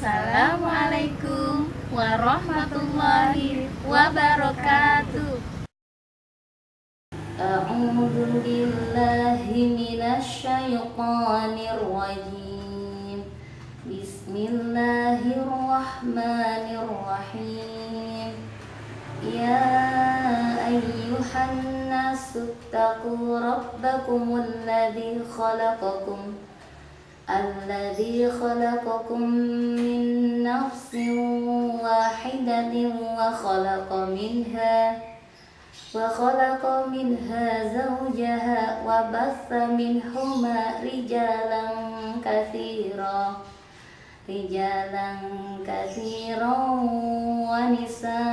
Assalamualaikum warahmatullahi wabarakatuh. A'udzu billahi minasy syaithanir rajim. Bismillahirrahmanirrahim. Ya ayyuhan nasu taqu rabbakumul ladzi khalaqakum min nafsin wahidatin wa khalaqa minha zawjaha wa batha minhuma rijalan katsiran wa nisaa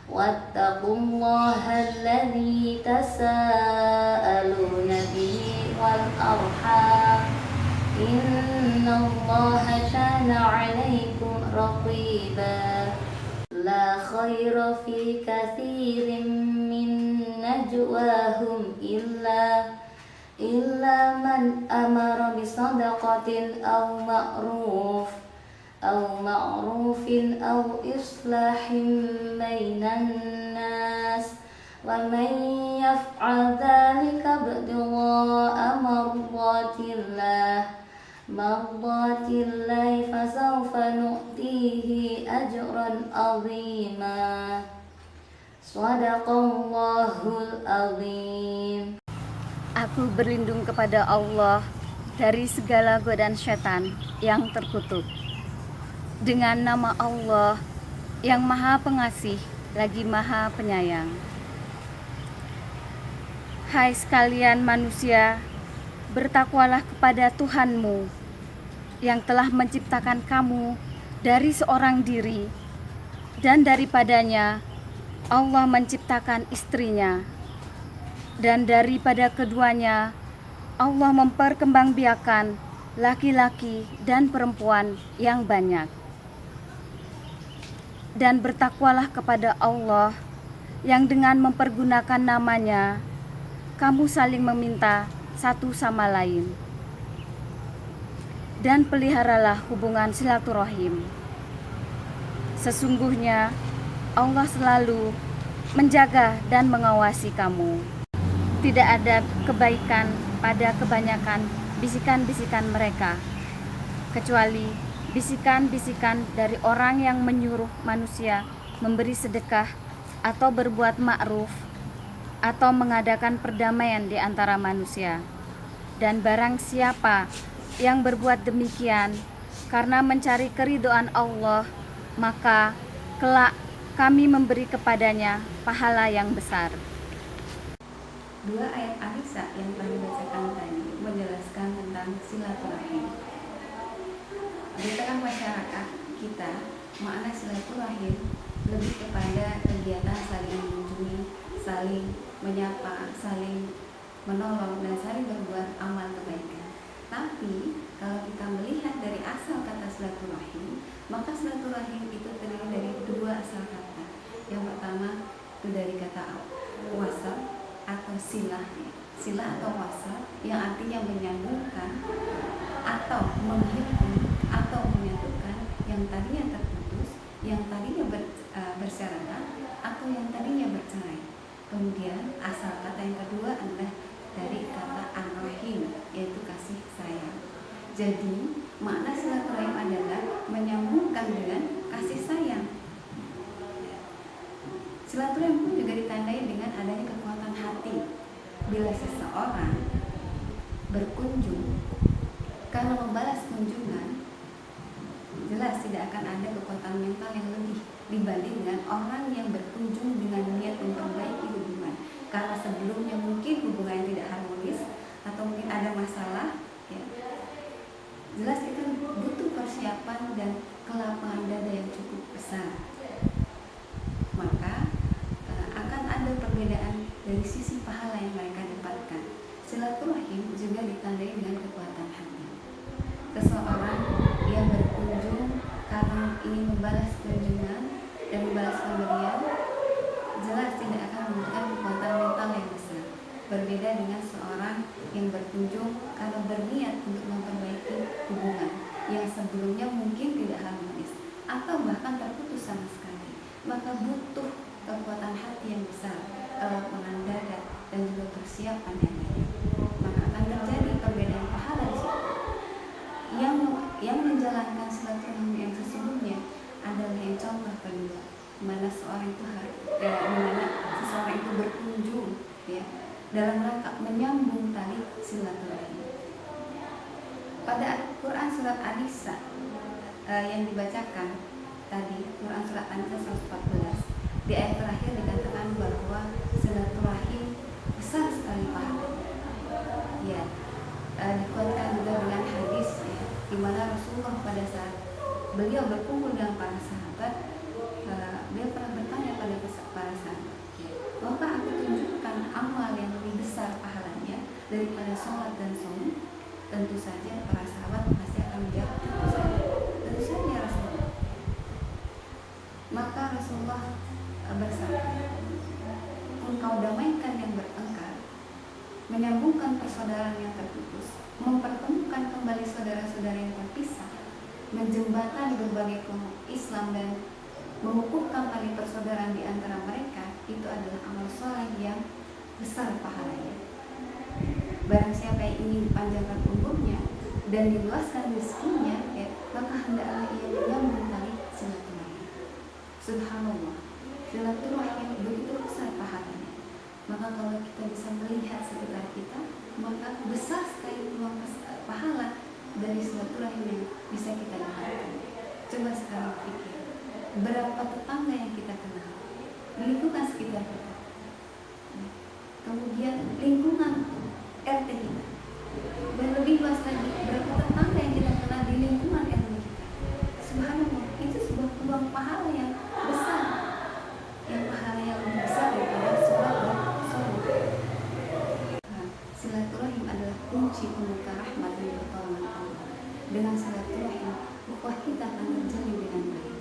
wattaqullaha alladzi tasaaluna bihi wal arham innallaha kana 'alaikum raqiba. La khaira fi katsirin min najwahum illa man amara bi sadaqatin aw ma'rufin aw islahin bainan nas wa man yaf'al dzalika ibtigha'a mardatillahi fasawfa nu'tihi ajran 'azima. Shadaqallahul azim. Aku berlindung kepada Allah dari segala godaan setan yang terkutuk. Dengan nama Allah yang Maha Pengasih lagi Maha Penyayang. Hai sekalian manusia, bertakwalah kepada Tuhanmu yang telah menciptakan kamu dari seorang diri, dan daripadanya Allah menciptakan istrinya, dan daripada keduanya Allah memperkembangbiakan laki-laki dan perempuan yang banyak. Dan bertakwalah kepada Allah yang dengan mempergunakan namanya kamu saling meminta satu sama lain, dan peliharalah hubungan silaturahim. Sesungguhnya Allah selalu menjaga dan mengawasi kamu. Tidak ada kebaikan pada kebanyakan bisikan-bisikan mereka, kecuali bisikan-bisikan dari orang yang menyuruh manusia memberi sedekah atau berbuat ma'ruf atau mengadakan perdamaian di antara manusia. Dan barang siapa yang berbuat demikian karena mencari keridhaan Allah, maka kelak kami memberi kepadanya pahala yang besar. Dua ayat An-Nisa yang telah dibacakan tadi menjelaskan tentang silaturahim. Di tengah masyarakat kita, makna silaturahim lebih kepada kegiatan saling mengunjungi, saling menyapa, saling menolong, dan saling berbuat amal kebaikan. Tapi kalau kita melihat dari asal kata silaturahim, maka silaturahim itu terdiri dari dua asal kata. Yang pertama itu dari kata wasal atau silah atau wasal, yang artinya menyambungkan atau menghimpun atau menyatukan yang tadinya terputus, yang tadinya bersyarat atau yang tadinya bercerai. Kemudian asal kata yang kedua adalah dari kata an-rahim, yaitu kasih sayang. Jadi makna silaturahim adalah menyambungkan dengan kasih sayang. Silaturahim pun juga ditandai dengan adanya kekuatan hati. Bila seseorang berkunjung, karena membalas kunjungan, jelas tidak akan ada kekuatan mental yang lebih dibanding dengan orang yang berkunjung dengan niat memperbaiki hubungan. Karena sebelumnya mungkin hubungan yang tidak harmonis atau mungkin ada masalah, ya, jelas itu butuh persiapan dan kelapangan dada yang cukup besar. Maka akan ada perbedaan dari sisi pahala yang mereka dapatkan. Silaturahim juga ditandai dengan kekuatan hati. Seseorang yang berkunjung karena ingin membalas kunjungan dan membalas pemberian, jelas tidak akan membutuhkan kekuatan mental yang besar. Berbeda dengan seorang yang berkunjung karena berniat untuk memperbaiki hubungan. yang sebelumnya mungkin tidak harmonis atau bahkan terputus sama sekali, maka butuh kekuatan hati yang besar, kelapangan dada, dan juga persiapan yang banyak. Maka akan terjadi perbedaan pahala di situ. Yang menjalankan silaturahmi yang sesungguhnya adalah yang contoh kedua, mana seseorang itu berkunjung ya dalam rangka menyambung tali silaturahmi. Pada Quran surat An-Nisa yang dibacakan tadi, Quran surat An-Nisa 114, di ayat terakhir dikatakan bahwa silaturahim besar sekali pahalanya. Ya, dikuatkan juga dengan hadis ya, di mana Rasulullah pada saat beliau berkumpul dengan para sahabat, beliau pernah bertanya pada para sahabat, maukah aku tunjukkan amal yang lebih besar pahalanya daripada sholat dan saum? Tentu saja para sahabat pasti akan menjawab tentu saja Rasulullah. Maka Rasulullah bersabda, engkau damaikan yang bertengkar, menyambungkan persaudaraan yang terputus, mempertemukan kembali saudara-saudara yang terpisah, menjembatani berbagai kelompok Islam dan mengukuhkan tali persaudaraan di antara mereka, itu adalah amal soleh yang besar pahalanya. Barang siapa yang ingin dipanjangkan umurnya dan diluaskan rezekinya, ya, maka hendaklah ia menyambung tali silaturahim. Subhanallah, silaturahim begitu besar pahalanya. Maka kalau kita bisa melihat sekitar kita, maka besar sekali peluang pahala dari silaturahim yang bisa kita dapatkan. Coba sekarang pikir, berapa tetangga yang kita kenal di lingkungan sekitar kita, kemudian lingkungan RT kita, dan lebih luas lagi berapa tetangga yang kita kenal di lingkungan RT kita. Subhanallah, itu sebuah peluang pahala yang besar, yang pahala yang lebih besar daripada sholat dan saum. Silaturahim adalah kunci pembuka rahmat dan pertolongan Allah. Dengan silaturahim, ukhuwah kita akan terjalin dengan baik.